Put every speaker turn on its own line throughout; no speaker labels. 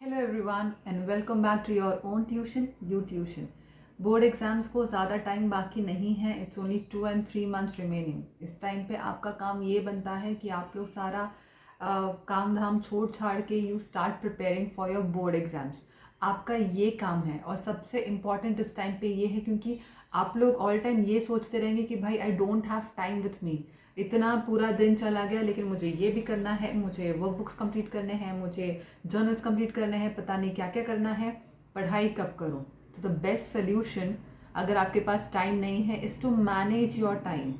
Hello everyone and welcome back to your own tuition you tuition. Board exams को ज़्यादा time बाकी नहीं है। It's only 2 and 3 months remaining. इस time पे आपका काम ये बनता है कि आप लोग सारा काम धाम छोड़ छाड़ के you start preparing for your board exams. आपका ये काम है और सबसे इम्पॉर्टेंट इस टाइम पे ये है क्योंकि आप लोग ऑल टाइम ये सोचते रहेंगे कि भाई I don't have time with me, इतना पूरा दिन चला गया लेकिन मुझे ये भी करना है, मुझे वर्क बुक्स कंप्लीट करने हैं, मुझे जर्नल्स कंप्लीट करने हैं, पता नहीं क्या क्या करना है, पढ़ाई कब करूँ। तो द बेस्ट सोल्यूशन अगर आपके पास टाइम नहीं है is to manage your time.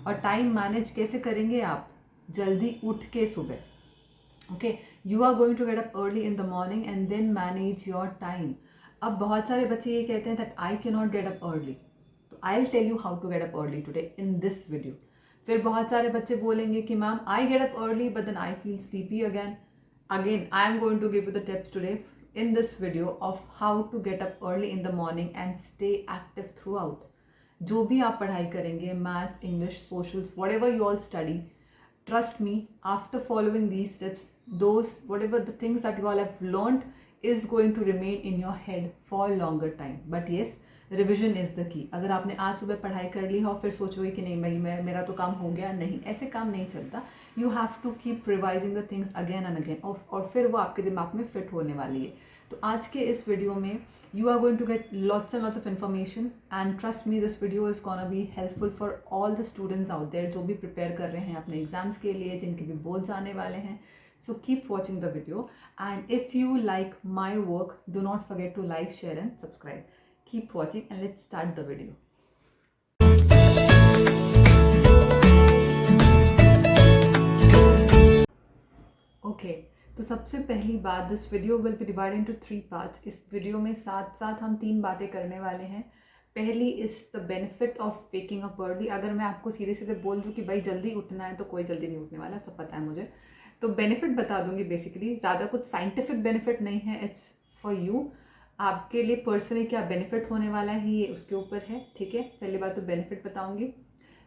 और टाइम मैनेज कैसे करेंगे आप? जल्दी उठ के सुबह। Okay, you are going to get up early in the morning and then manage your time. अब बहुत सारे बच्चे ये कहते हैं that I can not get up early, तो I will tell you how to get up early today in this video. फिर बहुत सारे बच्चे बोलेंगे कि ma'am I get up early but then I feel sleepy again. Again, I am going to give you the tips today in this video of how to get up early in the morning and stay active throughout. जो भी आप पढ़ाई करेंगे, maths, English, socials, whatever you all study, trust me, after following these tips, those whatever the things that you all have learned is going to remain in your head for longer time. But yes, revision is the key. अगर आपने आज सुबह पढ़ाई कर ली हो और फिर सोचोगे कि नहीं मैं मेरा तो काम हो गया, नहीं, ऐसे काम नहीं चलता। You have to keep revising the things again and again और फिर वो आपके दिमाग में फिट होने वाली है। तो आज के इस वीडियो में you are going to get lots and lots of information and trust me this video is gonna be helpful for all the students out there जो भी प्रिपेयर कर रहे हैं अपने एग्जाम्स के लिए, जिनके भी बोर्ड्स आने वाले हैं। So keep watching the video, and if you like my work, do not forget to like, share and subscribe. Keep watching and let's start the video. Okay, तो सबसे पहली बात, this video will be divided into 3 parts. इस video में साथ साथ हम 3 बातें करने वाले हैं। पहली is the benefit of waking up early. अगर मैं आपको सीधे सीधे बोल दूँ कि भाई जल्दी उठना है तो कोई जल्दी नहीं उठने वाला, सब पता है मुझे। तो बेनिफिट बता दूंगी बेसिकली, ज़्यादा कुछ साइंटिफिक बेनिफिट नहीं है, इट्स फॉर यू। आपके लिए पर्सनली क्या बेनिफिट होने वाला है ये उसके ऊपर है, ठीक है। पहली बात तो बेनिफिट बताऊंगी,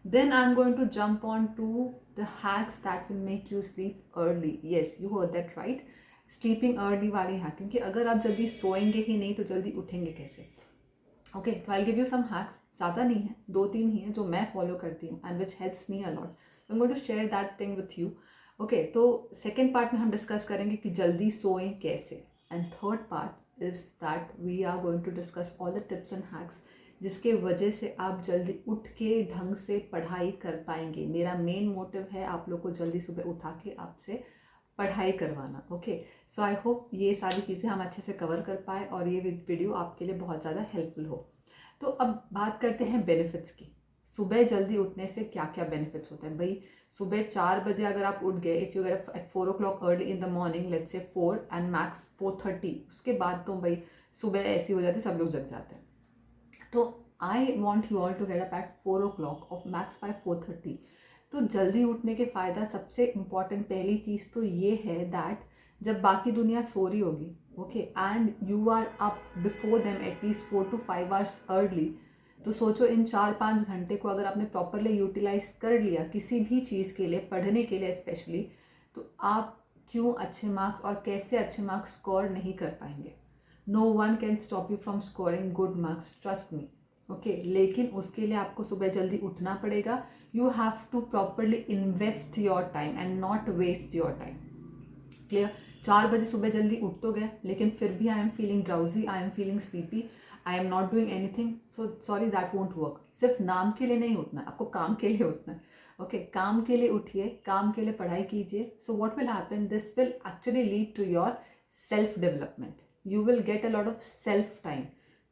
then I am going to jump on to the hacks that will make you sleep early. Yes, you heard that right, sleeping early वाली हैक, क्योंकि अगर आप जल्दी सोएंगे ही नहीं तो जल्दी उठेंगे कैसे। ओके, तो I give you some hacks, ज़्यादा नहीं है, 2-3 ही है जो मैं फॉलो करती हूँ and which helps me a lot. So I am going to share that thing with you. Okay, तो सेकेंड पार्ट में हम डिस्कस करेंगे कि जल्दी सोएं कैसे, and third part is that we are going to discuss all the tips and hacks जिसके वजह से आप जल्दी उठ के ढंग से पढ़ाई कर पाएंगे। मेरा मेन मोटिव है आप लोग को जल्दी सुबह उठा के आपसे पढ़ाई करवाना। ओके, सो आई होप ये सारी चीज़ें हम अच्छे से कवर कर पाए और ये वीडियो आपके लिए बहुत ज़्यादा हेल्पफुल हो। तो अब बात करते हैं बेनिफिट्स की। सुबह जल्दी उठने से क्या क्या बेनिफिट्स होते हैं भाई। सुबह 4 बजे अगर आप उठ गए, if you get at 4 o'clock early in the morning, let's say 4 and max 4:30, उसके बाद तो भाई सुबह ऐसी हो जाती है सब लोग जग जाते हैं। तो I want you all to get up at 4 o'clock और मैक्स बाय 4:30। तो जल्दी उठने के फ़ायदा, सबसे इम्पॉर्टेंट पहली चीज़ तो ये है दैट जब बाकी दुनिया सो रही होगी, okay, and you are up before them at least 4 to 5 hours early, तो सोचो इन 4-5 घंटे को अगर आपने प्रॉपरली यूटिलाइज कर लिया किसी भी चीज़ के लिए, पढ़ने के लिए स्पेशली, तो आप क्यों अच्छे मार्क्स और कैसे अच्छे मार्क्स स्कोर नहीं कर पाएंगे। No one can stop you from scoring good marks, trust me. Okay, लेकिन उसके लिए आपको सुबह जल्दी उठना पड़ेगा। You have to properly invest your time and not waste your time. Clear? 4 बजे सुबह जल्दी उठ तो गए लेकिन फिर भी I am feeling drowsy, I am feeling sleepy, I am not doing anything, so sorry that won't work. सिर्फ नाम के लिए नहीं उठना, आपको काम के लिए उठना है। ओके, काम के लिए उठिए, काम के लिए पढ़ाई कीजिए। So what will happen, this will actually lead to your self development. You will get a lot of self time,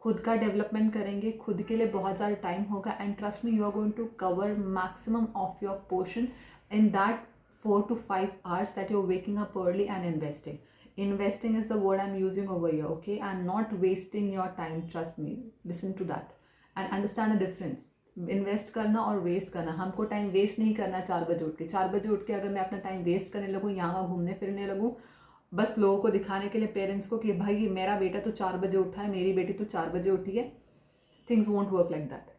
खुद का डेवलपमेंट करेंगे, खुद के लिए बहुत ज़्यादा टाइम होगा and trust me, you are going to cover maximum of your portion in that 4 to 5 hours that you're waking up early and investing. Investing is the word I'm using over here, okay, and not wasting your time, trust me, listen to that and understand the difference. Invest करना और waste करना, हमको time waste नहीं करना। 4 बजे उठ के, 4 बजे उठ के अगर मैं अपना टाइम वेस्ट करने लगूँ, यहाँ घूमने फिरने लगूँ, बस लोगों को दिखाने के लिए, पेरेंट्स को, कि भाई मेरा बेटा तो 4 बजे उठा है, मेरी बेटी तो 4 बजे उठी है, things won't work like that.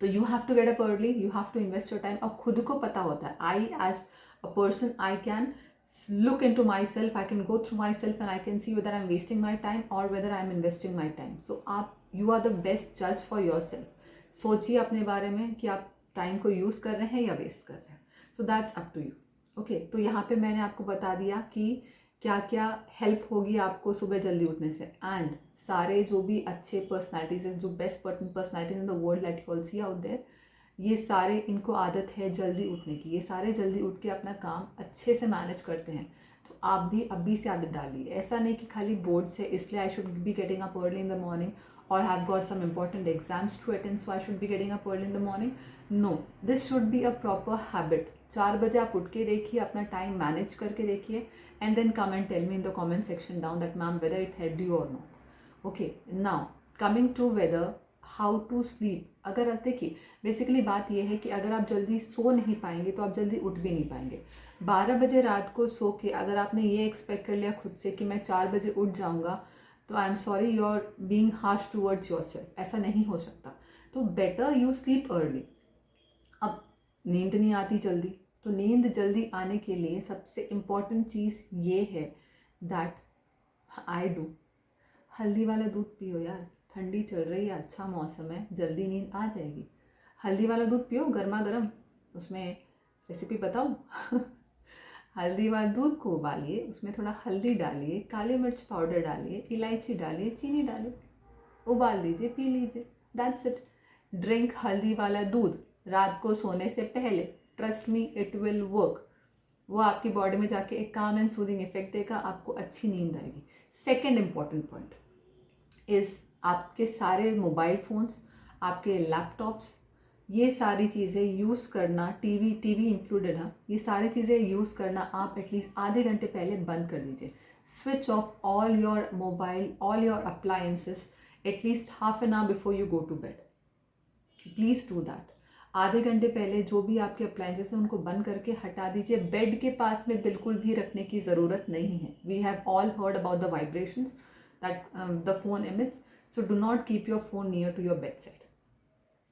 तो you have to get up early, you have to invest your time. और खुद को पता होता है, I as a person I can look into myself, I can go through myself and I can see whether I'm wasting my time or whether I'm investing my time. So you are the best judge for yourself. सोचिए अपने बारे में कि आप time को use कर रहे हैं या वेस्ट कर रहे हैं. So that's up to you. Okay, तो यहाँ पे मैंने आपको बता दिया कि क्या क्या हेल्प होगी आपको सुबह जल्दी उठने से. एंड सारे जो भी अच्छे पर्सनैलिटीज हैं, जो best personalities in the world that you all see out there, ये सारे इनको आदत है जल्दी उठने की. ये सारे जल्दी उठ के अपना काम अच्छे से मैनेज करते हैं. तो आप भी अभी से आदत डालिए. ऐसा नहीं कि खाली बोर्ड से इसलिए I should be getting up early in the morning और have got some important exams to attend so I should be getting up early in the morning. No, this should be a proper habit. 4 बजे आप उठ के देखिए, अपना time manage करके देखिए and then come and tell me in the comment section down that ma'am whether it helped you और not. Okay, now coming to whether how to sleep. अगर आप देखिए, बेसिकली बात यह है कि अगर आप जल्दी सो नहीं पाएंगे तो आप जल्दी उठ भी नहीं पाएंगे. 12 बजे रात को सो के अगर आपने ये एक्सपेक्ट कर लिया खुद से कि मैं 4 बजे उठ जाऊंगा, तो I am sorry, you are being harsh towards yourself. ऐसा नहीं हो सकता. तो बेटर यू स्लीप अर्ली. अब नींद नहीं आती जल्दी, तो नींद जल्दी आने के लिए सबसे इम्पॉर्टेंट चीज़ ये है दैट आई डू, हल्दी वाला दूध पियो यार. ठंडी चल रही है, अच्छा मौसम है, जल्दी नींद आ जाएगी. हल्दी वाला दूध पियो गर्मा गर्म. उसमें रेसिपी बताऊँ? हल्दी वाले दूध को उबालिए, उसमें थोड़ा हल्दी डालिए, काली मिर्च पाउडर डालिए, इलायची डालिए, चीनी डालिए, उबाल दीजिए, पी लीजिए. That's it. ड्रिंक हल्दी वाला दूध रात को सोने से पहले. Trust me, it will work. वो आपकी बॉडी में जाके एक काम एंड सूदिंग इफेक्ट देगा, आपको अच्छी नींद आएगी. सेकेंड इंपॉर्टेंट पॉइंट इज़ आपके सारे मोबाइल फ़ोन्स, आपके लैपटॉप्स, ये सारी चीज़ें यूज़ करना, टीवी इंक्लूडेड, हाँ, ये सारी चीज़ें यूज़ करना आप एटलीस्ट आधे घंटे पहले बंद कर दीजिए. Switch off all your mobile, all your appliances at least half an hour before you go to bed. Please do that. आधे घंटे पहले जो भी आपके अप्लायंसेस हैं उनको बंद करके हटा दीजिए. बेड के पास में बिल्कुल भी रखने की ज़रूरत नहीं है. We have all heard about the vibrations that the phone emits. So do not keep your phone near to your bed set.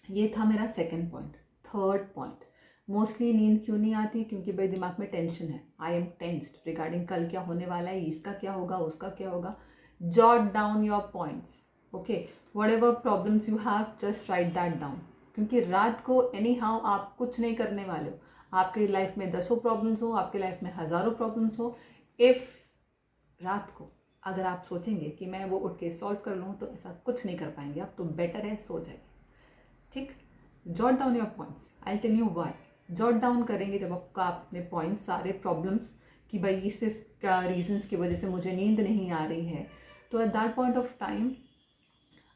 ये था मेरा second point. Third point, mostly नींद क्यों नहीं आती? क्योंकि भाई दिमाग में टेंशन है. आई एम टेंस्ड रिगार्डिंग कल क्या होने वाला है, इसका क्या होगा, उसका क्या होगा. Jot down your points. Okay, what ever problems you have, just right that down. क्योंकि रात को एनी हाउ आप कुछ नहीं करने वाले हो. आपकी लाइफ में 10 प्रॉब्लम्स हो, आपकी लाइफ में हज़ारों प्रॉब्लम्स हो. इफ़ रात को अगर आप सोचेंगे कि मैं वो उठ के सॉल्व कर लूँ, तो ऐसा कुछ नहीं कर पाएंगे आप. तो बेटर है सो जाइए. ठीक. Jot down your points. I tell you why. Jot down करेंगे जब आपका अपने पॉइंट्स, सारे प्रॉब्लम्स कि भाई इस रीजंस की वजह से मुझे नींद नहीं आ रही है, तो eight that point of time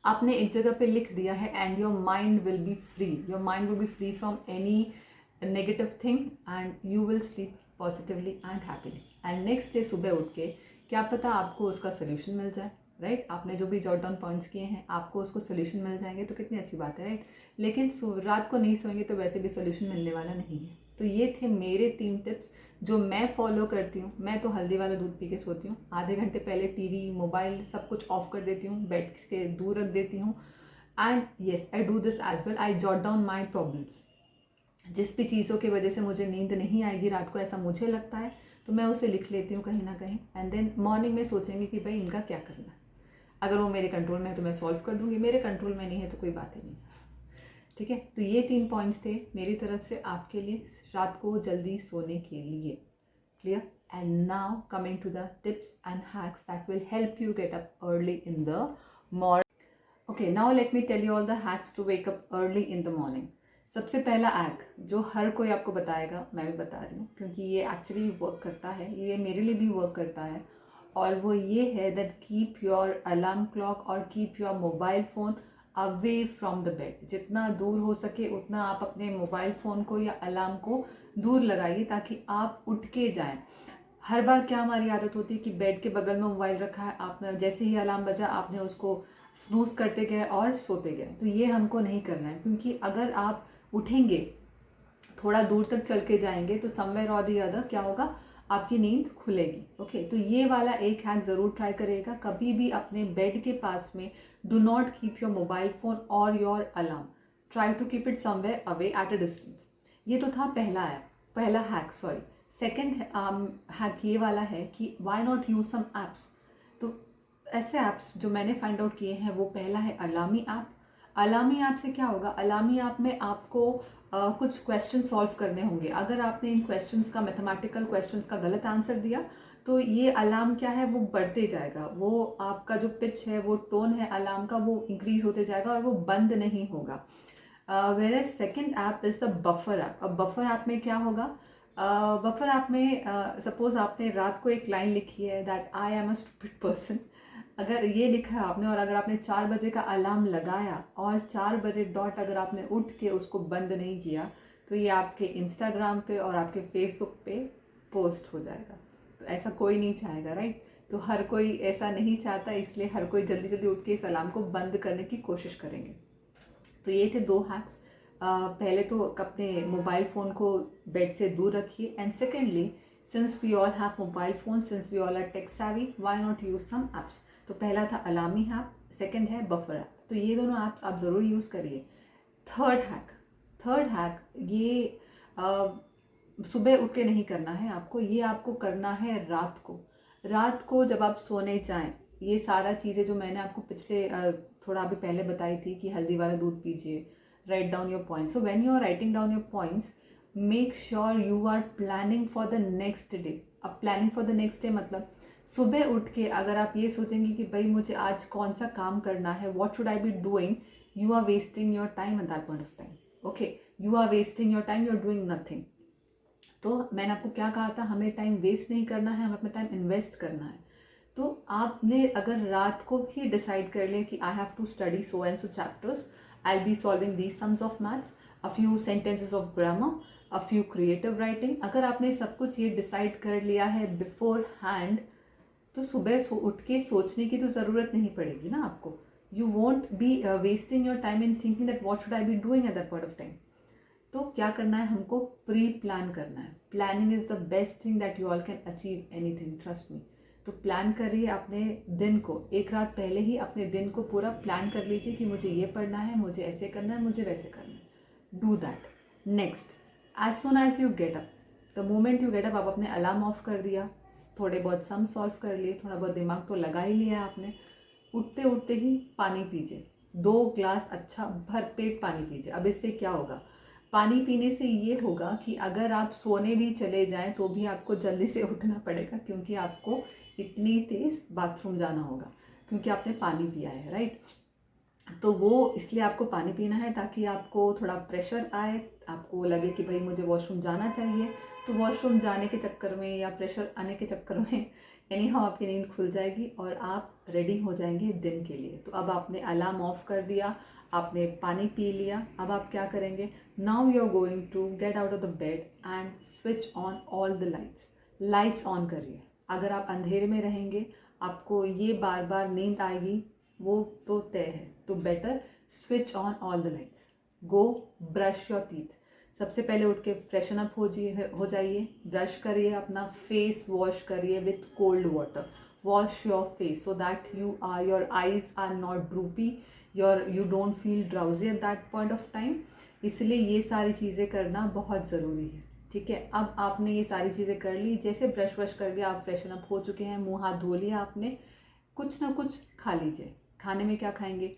आपने एक जगह पे लिख दिया है and your mind will be free. Your mind will be free from any negative thing and you will sleep positively and happily. And next day सुबह उठ के क्या पता आपको उसका सोल्यूशन मिल जाए. राइट, आपने जो भी जॉट डाउन पॉइंट्स किए हैं आपको उसको सोल्यूशन मिल जाएंगे, तो कितनी अच्छी बात है. राइट, लेकिन रात को नहीं सोएंगे तो वैसे भी सोल्यूशन मिलने वाला नहीं है. तो ये थे मेरे 3 टिप्स जो मैं फॉलो करती हूँ. मैं तो हल्दी वाला दूध पी के सोती हूँ. आधे घंटे पहले टीवी, मोबाइल सब कुछ ऑफ कर देती हूँ, बेड के दूर रख देती हूँ. And yes, I do this as well. I jot down my problems. जिस भी चीज़ों की वजह से मुझे नींद नहीं आएगी रात को, ऐसा मुझे लगता है, तो मैं उसे लिख लेती हूँ कहीं ना कहीं. एंड देन मॉर्निंग में सोचेंगे कि भाई इनका क्या करना है. अगर वो मेरे कंट्रोल में है तो मैं सॉल्व कर दूंगी, मेरे कंट्रोल में नहीं है तो कोई बात ही नहीं. ठीक है, तो ये 3 पॉइंट्स थे मेरी तरफ से आपके लिए रात को जल्दी सोने के लिए. Clear? And now coming to the tips and hacks that will help you get up early in the morning. Okay, now let me tell you all the hacks to wake up early in the morning. सबसे पहला hack जो हर कोई आपको बताएगा, मैं भी बता रही हूँ क्योंकि ये एक्चुअली वर्क करता है, ये मेरे लिए भी वर्क करता है. और वो ये है that keep your alarm clock और keep your mobile phone away from the bed. जितना दूर हो सके उतना आप अपने मोबाइल फ़ोन को या अलार्म को दूर लगाइए ताकि आप उठ के जाएं. हर बार क्या हमारी आदत होती है कि बेड के बगल में मोबाइल रखा है, आपने जैसे ही अलार्म बजा आपने उसको स्नूज करते गए और सोते गए. तो ये हमको नहीं करना है, क्योंकि अगर आप उठेंगे, थोड़ा दूर तक चल के जाएंगे, तो समवेयर और दी अदर क्या होगा, आपकी नींद खुलेगी. ओके, तो ये वाला एक हैक ज़रूर ट्राई करिएगा. कभी भी अपने बेड के पास में do not keep your mobile phone और your alarm. Try to keep it somewhere away at a distance. ये तो था पहला हैक, सॉरी. सेकेंड हैक ये वाला है कि why not use some apps. तो ऐसे ऐप्स जो मैंने फाइंड आउट किए हैं, वो पहला है अलामी ऐप। अलामी ऐप से क्या होगा, अलामी ऐप में आपको कुछ क्वेश्चन सॉल्व करने होंगे। अगर आपने इन क्वेश्चंस का, मैथमेटिकल क्वेश्चंस का गलत आंसर दिया तो ये अलार्म क्या है, वो बढ़ते जाएगा। वो आपका जो पिच है, वो टोन है अलार्म का, वो इंक्रीज होते जाएगा और वो बंद नहीं होगा। Whereas second app is the buffer app. अब बफर ऐप में क्या होगा, बफर ऐप में सपोज आपने रात को एक लाइन लिखी है that I am a stupid person. अगर ये लिखा है आपने और अगर आपने 4 बजे का अलार्म लगाया और 4 बजे डॉट अगर आपने उठ के उसको बंद नहीं किया, तो ये आपके इंस्टाग्राम पे और आपके फेसबुक पे पोस्ट हो जाएगा। तो ऐसा कोई नहीं चाहेगा, राइट। तो हर कोई ऐसा नहीं चाहता, इसलिए हर कोई जल्दी जल्दी उठ के इस अलार्म को बंद करने की कोशिश करेंगे। तो ये थे 2 हैक्स। पहले तो अपने मोबाइल फ़ोन को बेड से दूर रखिए, and secondly, since we all have mobile phone, since we all are tech savvy, why not use some apps. तो पहला था अलामी ऐप, सेकेंड है बफर ऐप। तो ये दोनों ऐप्स आप ज़रूर यूज़ करिए। थर्ड हैक ये सुबह उठ के नहीं करना है आपको, ये आपको करना है रात को जब आप सोने जाएं। ये सारा चीज़ें जो मैंने आपको पिछले थोड़ा अभी पहले बताई थी कि हल्दी वाला दूध पीजिए, write down your points. So when you are writing down your points, make sure you are planning for the next day. अब planning for the next day मतलब सुबह उठ के अगर आप ये सोचेंगे कि भाई मुझे आज कौन सा काम करना है, what should I be doing, you are wasting your time at that point of time. Okay, you are wasting your time, you are doing nothing. तो मैंने आपको क्या कहा था, हमें टाइम वेस्ट नहीं करना है, हमें अपना टाइम इन्वेस्ट करना है। तो आपने अगर रात को ही डिसाइड कर लिया कि I have to study so and so chapters, I will be solving these sums of maths, a few sentences of grammar, a few creative writing, अगर आपने सब कुछ ये डिसाइड कर लिया है बिफोर हैंड, तो सुबह उठ के सोचने की तो ज़रूरत नहीं पड़ेगी ना आपको। You won't be wasting your time in thinking that what should I be doing at that point of time. तो क्या करना है, हमको प्री प्लान करना है। Planning is the best thing that you all can achieve anything, trust me. तो plan करिए अपने दिन को, एक रात पहले ही अपने दिन को पूरा प्लान कर लीजिए कि मुझे ये पढ़ना है, मुझे ऐसे करना है, मुझे वैसे करना है। Do that. Next, as soon as you get up, the moment you get up, आप अपने अलार्म ऑफ कर दिया, थोड़े बहुत सम सॉल्व कर लिए, थोड़ा बहुत दिमाग तो लगा ही लिया आपने। उठते उठते ही पानी पीजिए, 2 ग्लास अच्छा भर पेट पानी पीजिए। अब इससे क्या होगा, पानी पीने से ये होगा कि अगर आप सोने भी चले जाएं तो भी आपको जल्दी से उठना पड़ेगा, क्योंकि आपको इतनी तेज बाथरूम जाना होगा, क्योंकि आपने पानी पिया है, राइट। तो वो इसलिए आपको पानी पीना है ताकि आपको थोड़ा प्रेशर आए, आपको लगे कि भाई मुझे वॉशरूम जाना चाहिए। तो वॉशरूम जाने के चक्कर में या प्रेशर आने के चक्कर में एनी हाउ आपकी नींद खुल जाएगी और आप रेडी हो जाएंगे दिन के लिए। तो अब आपने अलार्म ऑफ कर दिया, आपने पानी पी लिया, अब आप क्या करेंगे, now you are going to get out of the bed and switch on all the lights on करिए। अगर आप अंधेरे में रहेंगे आपको ये बार बार नींद आएगी, वो तो तय है। तो better switch on all the lights, go brush your teeth. सबसे पहले उठ के फ्रेशन अप हो जाइए, ब्रश करिए, अपना फेस वॉश करिए with cold water. Wash your face so that your eyes are not droopy, you don't feel drowsy at that point of time. इसलिए ये सारी चीज़ें करना बहुत ज़रूरी है, ठीक है। अब आपने ये सारी चीज़ें कर ली, जैसे ब्रश वश कर लिया, आप फ्रेशन अप हो चुके हैं, मुंह हाथ धो लिया आपने, कुछ ना कुछ खा लीजिए। खाने में क्या खाएंगे,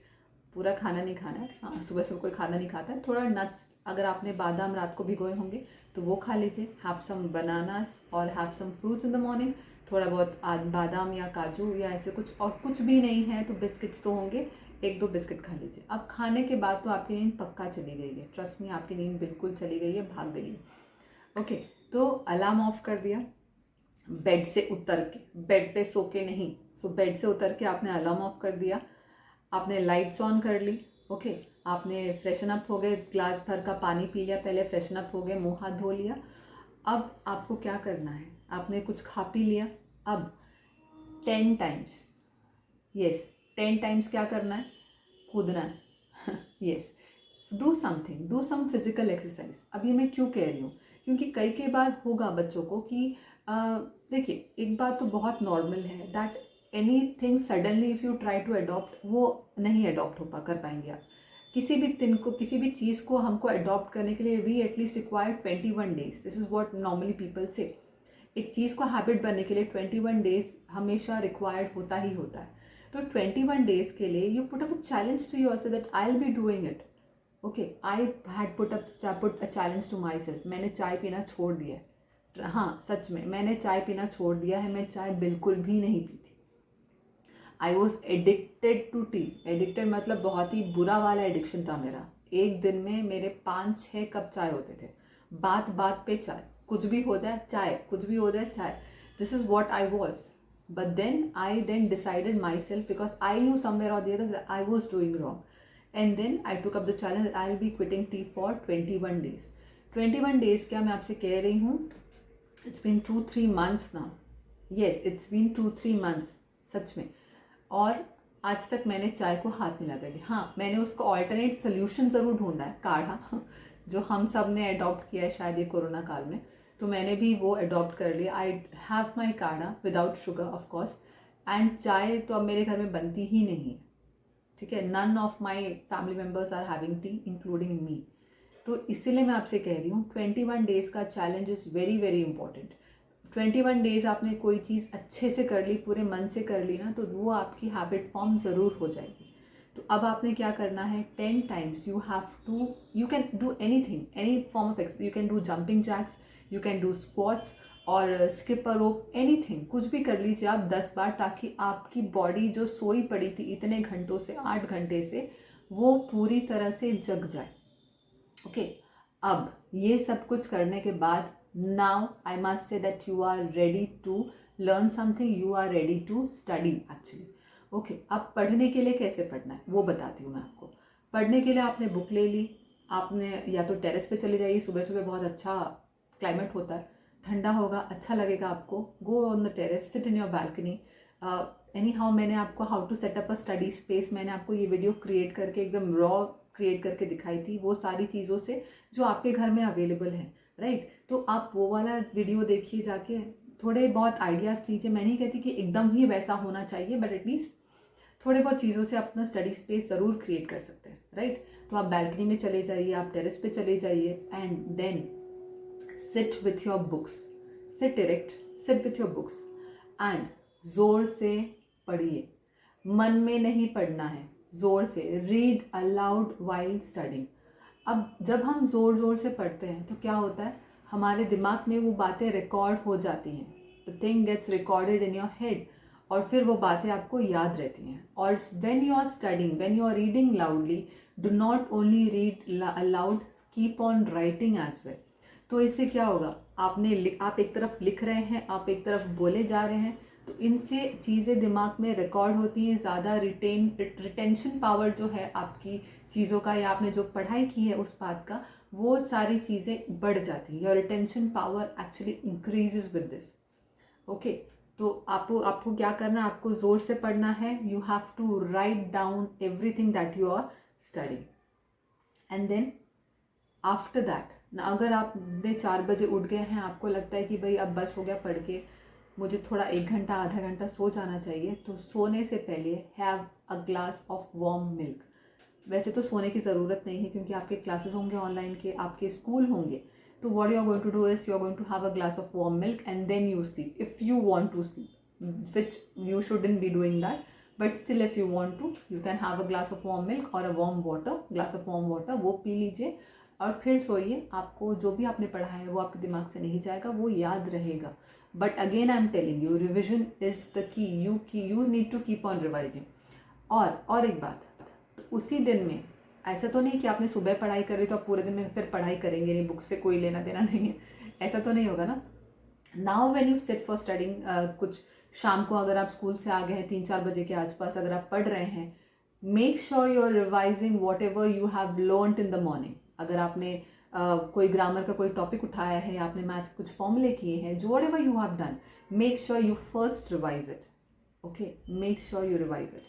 पूरा खाना नहीं खाना है, हाँ सुबह सुबह कोई खाना नहीं खाता है, थोड़ा नट्स, अगर आपने बादाम रात को भिगोए होंगे तो वो खा लीजिए। हैव सम बनानास और have some fruits in the morning, थोड़ा बहुत बादाम या काजू या ऐसे कुछ, और कुछ भी नहीं है तो बिस्किट्स तो होंगे, 1-2 बिस्किट खा लीजिए। अब खाने के बाद तो आपकी नींद पक्का चली गई है, ट्रस्ट मी, आपकी नींद बिल्कुल चली गई है, भाग गई है। ओके, तो अलार्म ऑफ कर दिया, बेड से उतर के, बेड पे सो के नहीं, सो बेड से उतर के आपने अलार्म ऑफ कर दिया, आपने लाइट्स ऑन कर ली, ओके, आपने फ्रेशन अप हो गए, ग्लास भर का पानी पी लिया, पहले फ्रेशन अप हो गए, मुंह हाथ धो लिया। अब आपको क्या करना है, आपने कुछ खा पी लिया, अब 10 टाइम्स, यस 10 टाइम्स क्या करना है, कूदना है। Yes, do something, do some physical exercise. अब ये मैं क्यों कह रही हूँ, क्योंकि कई बार होगा बच्चों को कि देखिए, एक बात तो बहुत नॉर्मल है that any thing suddenly if you try to adopt, वो नहीं अडॉप्ट कर पाएंगे आप। किसी भी दिन को, किसी भी चीज़ को हमको अडॉप्ट करने के लिए we at least require 21 days, this is what normally people say. एक चीज़ को हैबिट बनने के लिए 21 डेज हमेशा रिक्वायर्ड होता ही होता है। तो 21 डेज के लिए you put up a challenge to your self that I will be doing it. Okay, I had put a challenge to my self. मैंने चाय पीना छोड़ दिया है। हाँ, सच में मैंने चाय पीना छोड़ दिया है। मैं चाय बिल्कुल भी नहीं पीती। I was addicted to tea. Addicted मतलब बहुत ही बुरा वाला एडिक्शन था मेरा। एक दिन में मेरे 5-6 कप चाय होते थे। बात बात पे चाय, कुछ भी हो जाए चाय, कुछ भी हो जाए चाय। This is what I was. But then I decided myself because I knew somewhere और the other I was doing wrong, and then I took up the challenge I will be quitting tea for 21 days. 21 days क्या मैं आपसे कह रही हूँ, it's been 2-3 months now. Yes, it's been 2-3 months सच में। और आज तक मैंने चाय को हाथ नहीं लगा लिया। हाँ, मैंने उसका ऑल्टरनेट सोल्यूशन ज़रूर ढूंढा है, काढ़ा जो हम सब ने अडॉप्ट किया है शायद ये कोरोना काल में, तो मैंने भी वो अडॉप्ट कर लिया। आई हैव माई काढ़ा without sugar of course, and चाय तो अब मेरे घर में बनती ही नहीं है। ठीक है, none of my family members are having tea including me. तो इसीलिए मैं आपसे कह रही हूँ 21 डेज का challenge is very very important. 21 days आपने कोई चीज़ अच्छे से कर ली, पूरे मन से कर ली ना, तो वो आपकी हैबिट फॉर्म ज़रूर हो जाएगी। तो अब आपने क्या करना है, 10 times you have to, you can do anything, any form of exercise. You can do jumping jacks, you can do squats और स्किप अ रोप, एनीथिंग, कुछ भी कर लीजिए आप 10 बार, ताकि आपकी बॉडी जो सोई पड़ी थी इतने घंटों से, 8 घंटे से, वो पूरी तरह से जग जाए। ओके, अब ये सब कुछ करने के बाद now I must say that you are ready to learn something, you are ready to study actually. Okay, अब पढ़ने के लिए कैसे पढ़ना है वो बताती हूँ मैं आपको। पढ़ने के लिए आपने बुक ले ली, आपने या तो टेरेस पे चले जाइए, सुबह सुबह बहुत अच्छा क्लाइमेट होता है, ठंडा होगा, अच्छा लगेगा आपको। Go on the terrace, sit in your balcony. Anyhow मैंने आपको how to set up a study space, मैंने आपको ये वीडियो क्रिएट करके एकदम रॉ क्रिएट करके दिखाई थी, वो सारी चीज़ों से जो आपके घर में अवेलेबल है, राइट। तो आप वो वाला वीडियो देखिए जाके, थोड़े बहुत आइडियाज़ लीजिए। मैं नहीं कहती कि एकदम ही वैसा होना चाहिए, बट एटलीस्ट थोड़े बहुत चीज़ों से अपना स्टडी स्पेस ज़रूर क्रिएट कर सकते हैं, राइट। तो आप बैल्कनी में चले जाइए, आप टेरेस पे चले जाइए, and then sit with your books, sit direct, sit with your books and ज़ोर से पढ़िए। मन में नहीं पढ़ना है, ज़ोर से रीड अलाउड वाइल स्टडिंग। अब जब हम ज़ोर ज़ोर से पढ़ते हैं तो क्या होता है, हमारे दिमाग में वो बातें रिकॉर्ड हो जाती हैं, the thing gets recorded in your head, और फिर वो बातें आपको याद रहती हैं। और when you are studying, when you are reading loudly, do not only read aloud, keep on writing as well. तो इससे क्या होगा, आप एक तरफ लिख रहे हैं, आप एक तरफ बोले जा रहे हैं, तो इनसे चीज़ें दिमाग में रिकॉर्ड होती हैं, ज़्यादा रिटेंशन पावर जो है आपकी चीज़ों का, या आपने जो पढ़ाई की है उस बात का, वो सारी चीज़ें बढ़ जाती हैं। Your retention power actually increases with this. Okay, तो आपको क्या करना है, आपको ज़ोर से पढ़ना है। You have to write down everything that you are studying, and then after that, अगर आप 4 बजे उठ गए हैं, आपको लगता है कि भाई अब बस हो गया पढ़ के, मुझे थोड़ा 1 घंटा आधा घंटा सो जाना चाहिए, तो सोने से पहले have a glass of warm milk. वैसे तो सोने की ज़रूरत नहीं है क्योंकि आपके क्लासेस होंगे ऑनलाइन के, आपके स्कूल होंगे, तो what you are going to do is you are going to have a glass of warm milk and then you sleep if you want to sleep, which you shouldn't be doing that, but still if you want to, you can have a glass of warm milk और a warm water, glass of warm water, वो पी लीजिए और फिर सोइए। आपको जो भी आपने पढ़ा है वो आपके दिमाग से नहीं जाएगा, वो याद रहेगा। But again I am telling you, revision is the key, you need to keep on revising. और एक बात, उसी दिन में, ऐसा तो नहीं कि आपने सुबह पढ़ाई करी तो आप पूरे दिन में फिर पढ़ाई करेंगे नहीं, बुक से कोई लेना देना नहीं है, ऐसा तो नहीं होगा ना। Now when you sit for studying, कुछ शाम को अगर आप स्कूल से आ गए हैं 3-4 बजे के आसपास, अगर आप पढ़ रहे हैं, make sure you are revising whatever you have learned in the morning. अगर आपने कोई ग्रामर का कोई टॉपिक उठाया है, आपने मैथ्स के कुछ फॉर्मूले किए हैं, जो what ever you have done, make sure you first revise it. Okay, make sure you revise it.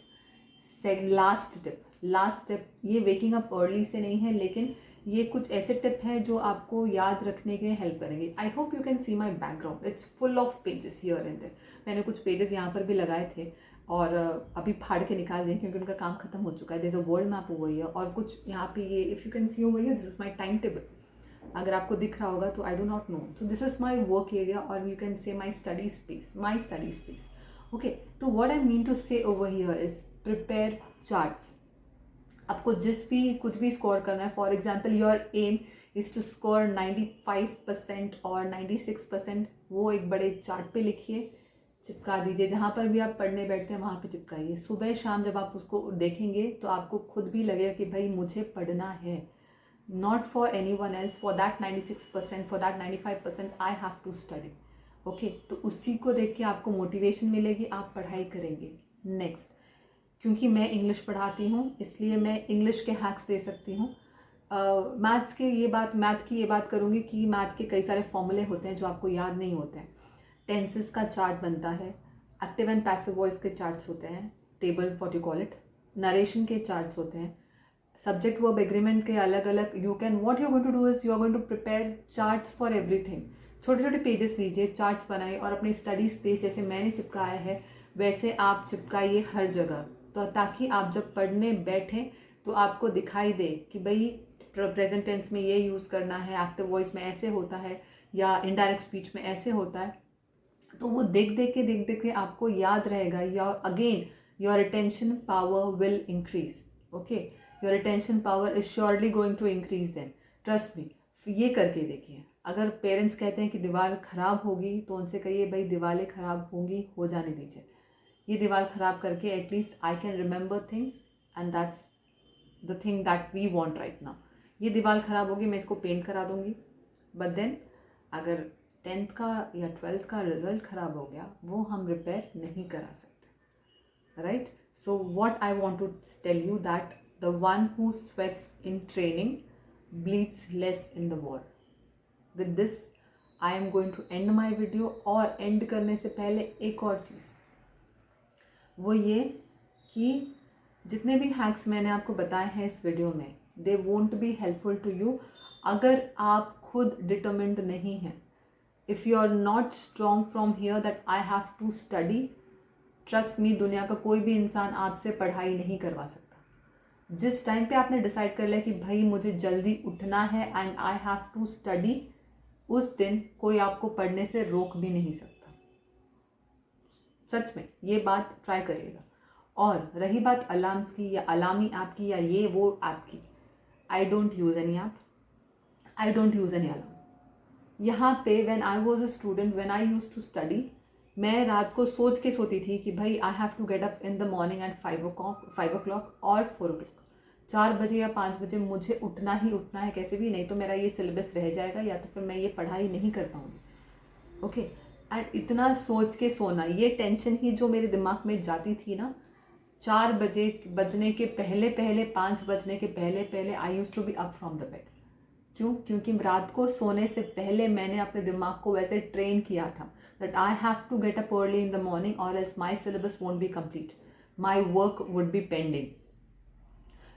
Last tip, ये वेकिंग अप अर्ली से नहीं है, लेकिन ये कुछ ऐसे टिप हैं जो आपको याद रखने के हेल्प करेंगे। I hope you can see my background, it's full of pages here and there. मैंने कुछ पेजेस यहाँ पर भी लगाए थे और अभी फाड़ के निकाल दिए क्योंकि उनका काम खत्म हो चुका है। There is a world map over here, और कुछ यहाँ पे ये if you can see over here, this is my time table. अगर आपको दिख रहा होगा तो I do not know. So this is my work area और you can say my study space. Okay, तो what I mean to say over here is prepare charts. आपको कुछ भी स्कोर करना है, for example your aim is to score 95% और 96%, वो एक बड़े चार्ट पे लिखिए, चिपका दीजिए. जहाँ पर भी आप पढ़ने बैठते हैं वहाँ पे चिपकाइए. सुबह शाम जब आप उसको देखेंगे तो आपको खुद भी लगेगा कि भाई मुझे पढ़ना है. Not for anyone else, for that 96%, for that 95% I have to study. Okay, तो उसी को देख के आपको मोटिवेशन मिलेगी, आप पढ़ाई करेंगे. नेक्स्ट, क्योंकि मैं इंग्लिश पढ़ाती हूँ इसलिए मैं इंग्लिश के हैक्स दे सकती हूँ. मैथ की ये बात करूँगी कि मैथ के कई सारे फॉर्मूले होते हैं जो आपको याद नहीं होते हैं. टेंसेस का चार्ट बनता है, एक्टिव एंड पैसिव वॉइस के चार्ट्स होते हैं, table what you call it, narration के चार्ट्स होते हैं, सब्जेक्ट वर्ब एग्रीमेंट के अलग अलग. You can what you are going to do is you are going to prepare charts for everything. छोटे छोटे पेजेस लीजिए, चार्ट्स बनाइए और अपनी स्टडी स्पेस जैसे मैंने चिपकाया है वैसे आप चिपकाइए हर जगह, तो ताकि आप जब पढ़ने बैठें तो आपको दिखाई दे कि भाई प्रेजेंट टेंस में ये यूज़ करना है, एक्टिव वॉइस में ऐसे होता है या इनडायरेक्ट स्पीच में ऐसे होता है. तो वो देख देख के आपको याद रहेगा. Your attention power will increase. Okay, your attention power is surely going to increase then, trust me. ये करके देखिए. अगर पेरेंट्स कहते हैं कि दीवार ख़राब होगी तो उनसे कहिए भाई दीवारें ख़राब होंगी, हो जाने दीजिए. ये दीवार ख़राब करके at least I can remember things and that's the thing that we want right now. ये दीवार ख़राब होगी, मैं इसको पेंट करा दूँगी, बट देन अगर 10th का या 12th का रिजल्ट ख़राब हो गया वो हम रिपेयर नहीं करा सकते, right. So what I want to tell you that the one who sweats in training bleeds less in the war. With this I am going to end my video. और end करने से पहले एक और चीज़, वो ये कि जितने भी हैक्स मैंने आपको बताए हैं इस वीडियो में, they won't be helpful to you अगर आप खुद डिटर्मिन्ड नहीं हैं. If you are not strong from here that I have to study, trust me, दुनिया का कोई भी इंसान आपसे पढ़ाई नहीं करवा सकता. जिस टाइम पे आपने डिसाइड कर लिया कि भाई मुझे जल्दी उठना है and I have to study, उस दिन कोई आपको पढ़ने से रोक भी नहीं सकता. सच में ये बात ट्राई करिएगा. और रही बात अलार्म्स की या अलार्मी ऐप की या ये वो ऐप की, I don't use any app, I don't use any alarm. यहाँ पे when I was a student, when I use to study, मैं रात को सोच के सोती थी कि भाई I have to get up in the morning at 5 o'clock और 4 o'clock. 4 बजे या 5 बजे मुझे उठना ही उठना है कैसे भी, नहीं तो मेरा ये सिलेबस रह जाएगा या तो फिर मैं ये पढ़ाई नहीं कर पाऊँगी. ओके, एंड इतना सोच के सोना, ये टेंशन ही जो मेरे दिमाग में जाती थी ना, 4 बजने के पहले 5 बजने के पहले I use to be up from the bed. क्यों? क्योंकि रात को सोने से पहले मैंने अपने दिमाग को वैसे ट्रेन किया था that I have to get up early in the morning और else my syllabus won't be complete, my work would be pending.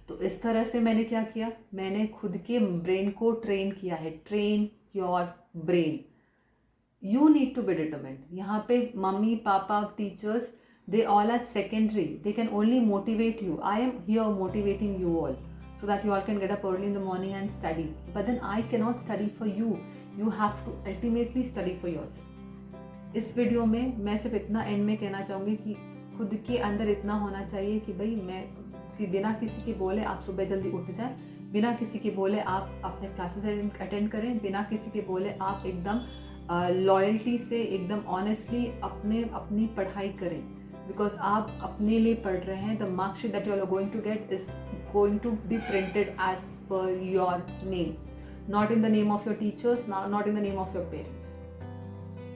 तो इस तरह से मैंने क्या किया, मैंने खुद के ब्रेन को ट्रेन किया है. Train your brain. You need to be determined. यहाँ पे mummy papa teachers, they all are secondary. They can only motivate you. I am here motivating you all so that you all can get up early in the morning and study. But then I cannot study for you. You have to ultimately study for yourself. इस video में मैं सिर्फ इतना and में कहना चाहूँगी कि खुद के अंदर इतना होना चाहिए कि भाई मैं कि बिना किसी के बोले आप सुबह जल्दी उठ जाएं, बिना किसी के बोले आप अपने क्लासेस अटेंड करें, बिना किसी के बोले आप एकदम लॉयल्टी से एकदम ऑनेस्टली अपनी पढ़ाई करें. बिकॉज आप अपने लिए पढ़ रहे हैं. The marksheet that you are going to get is going to be printed as per your name, not in the name of your teachers, not in the name of your parents.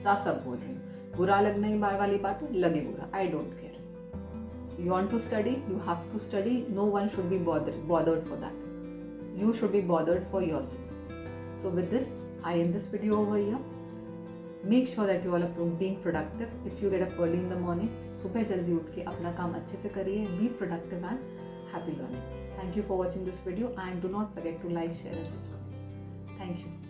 साफ साफ बोल रही हूँ, बुरा लगना ही वाली बात है, लगे बुरा, I don't care. You want to study, you have to study. No one should be bothered for that. You should be bothered for yourself. So with this, I end this video over here. Make sure that you all are being productive. If you get up early in the morning, सुबह जल्दी उठ के अपना काम अच्छे से करिए. Be productive and happy learning. Thank you for watching this video and do not forget to like, share and subscribe. Thank you.